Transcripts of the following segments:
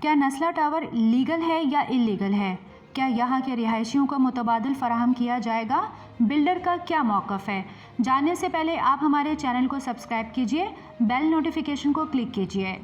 کیا نسلا tower legal ہے یا اللیگل ہے؟ کیا یہاں کے رہائشیوں کو متبادل فراہم کیا جائے گا؟ بلڈر کا کیا موقف ہے؟ جاننے سے پہلے آپ ہمارے چینل کو سبسکرائب کیجئے، بیل نوٹیفیکیشن کو کلک کیجئے۔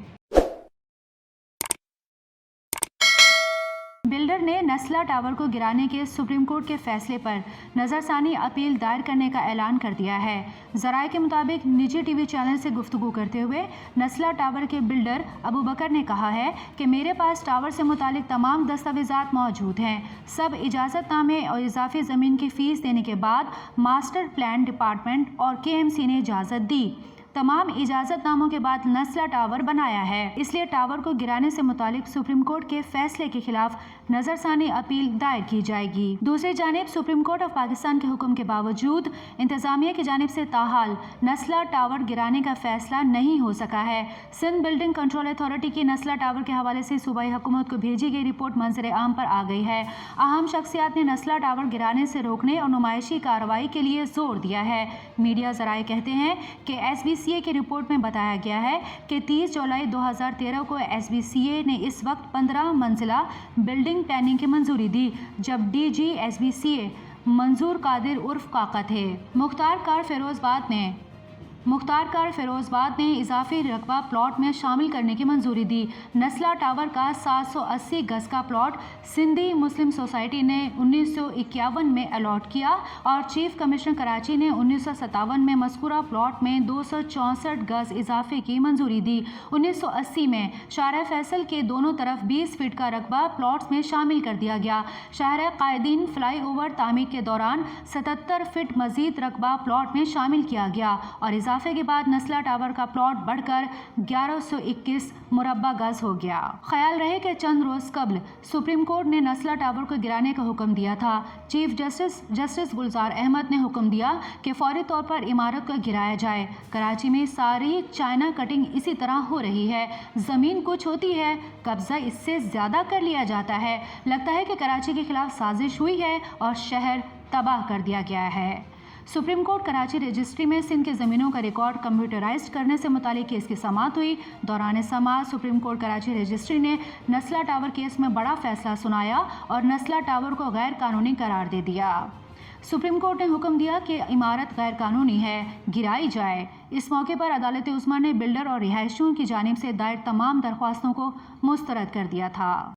بلڈر نے نسلا ٹاور کو گرانے کے سپریم کورٹ کے فیصلے پر نظر ثانی اپیل دائر کرنے کا اعلان کر دیا ہے۔ ذرائع کے مطابق نجی ٹی وی چینل سے گفتگو کرتے ہوئے نسلا ٹاور کے بلڈر ابوبکر نے کہا ہے کہ میرے پاس ٹاور سے متعلق تمام دستاویزات موجود ہیں۔ سب اجازت نامے اور اضافی زمین کی فیس دینے کے بعد ماسٹر پلان ڈپارٹمنٹ اور KMC نے اجازت دی۔ تمام اجازت ناموں کے بعد نسلا ٹاور بنایا ہے، اس لیے ٹاور کو گرانے سے متعلق سپریم کورٹ کے فیصلے کے خلاف نظر ثانی اپیل دائر کی جائے گی۔ دوسری جانب سپریم کورٹ آف پاکستان کے حکم کے باوجود انتظامیہ کی جانب سے تاحال نسلا ٹاور گرانے کا فیصلہ نہیں ہو سکا ہے۔ سندھ بلڈنگ کنٹرول اتھارٹی کی نسلا ٹاور کے حوالے سے صوبائی حکومت کو بھیجی گئی رپورٹ منظر عام پر آ گئی ہے۔ اہم شخصیات نے نسلا ٹاور گرانے سے روکنے اور نمائشی کارروائی کے لیے زور دیا ہے۔ میڈیا ذرائع کہتے ہیں کہ SBCA کی رپورٹ میں بتایا گیا ہے کہ 30 جولائی 2013 کو SBCA نے اس وقت 15 منزلہ بلڈنگ پلاننگ کی منظوری دی، جب DG SBCA منظور قادر عرف کاکا تھے۔ مختار کار فیروز آباد نے اضافی رقبہ پلاٹ میں شامل کرنے کی منظوری دی۔ نسلا ٹاور کا 780 گز کا پلاٹ سندھی مسلم سوسائٹی نے 1951 میں الاٹ کیا اور چیف کمشنر کراچی نے 1957 میں مذکورہ پلاٹ میں 264 گز اضافے کی منظوری دی۔ 1980 میں شارع فیصل کے دونوں طرف 20 فٹ کا رقبہ پلاٹس میں شامل کر دیا گیا۔ شاہراہ قائدین فلائی اوور تعمیر کے دوران 77 فٹ مزید رقبہ پلاٹ میں شامل کیا گیا اور اضافے کے بعد نسلا ٹاور کا پلاٹ بڑھ کر 1121 مربع گز ہو گیا۔ خیال رہے کہ چند روز قبل سپریم کورٹ نے نسلا ٹاور کو گرانے کا حکم دیا تھا۔ چیف جسٹس گلزار احمد نے حکم دیا کہ فوری طور پر عمارت کو گرایا جائے۔ کراچی میں ساری چائنا کٹنگ اسی طرح ہو رہی ہے۔ زمین کچھ ہوتی ہے، قبضہ اس سے زیادہ کر لیا جاتا ہے۔ لگتا ہے کہ کراچی کے خلاف سازش ہوئی ہے اور شہر تباہ کر دیا گیا ہے۔ سپریم کورٹ کراچی رجسٹری میں سندھ کی زمینوں کا ریکارڈ کمپیوٹرائزڈ کرنے سے متعلق کیس کی سماعت ہوئی۔ دوران سماعت سپریم کورٹ کراچی رجسٹری نے نسلا ٹاور کیس میں بڑا فیصلہ سنایا اور نسلا ٹاور کو غیر قانونی قرار دے دیا۔ سپریم کورٹ نے حکم دیا کہ عمارت غیر قانونی ہے، گرائی جائے۔ اس موقع پر عدالت عظمیٰ نے بلڈر اور رہائشیوں کی جانب سے دائر تمام درخواستوں کو مسترد کر دیا تھا۔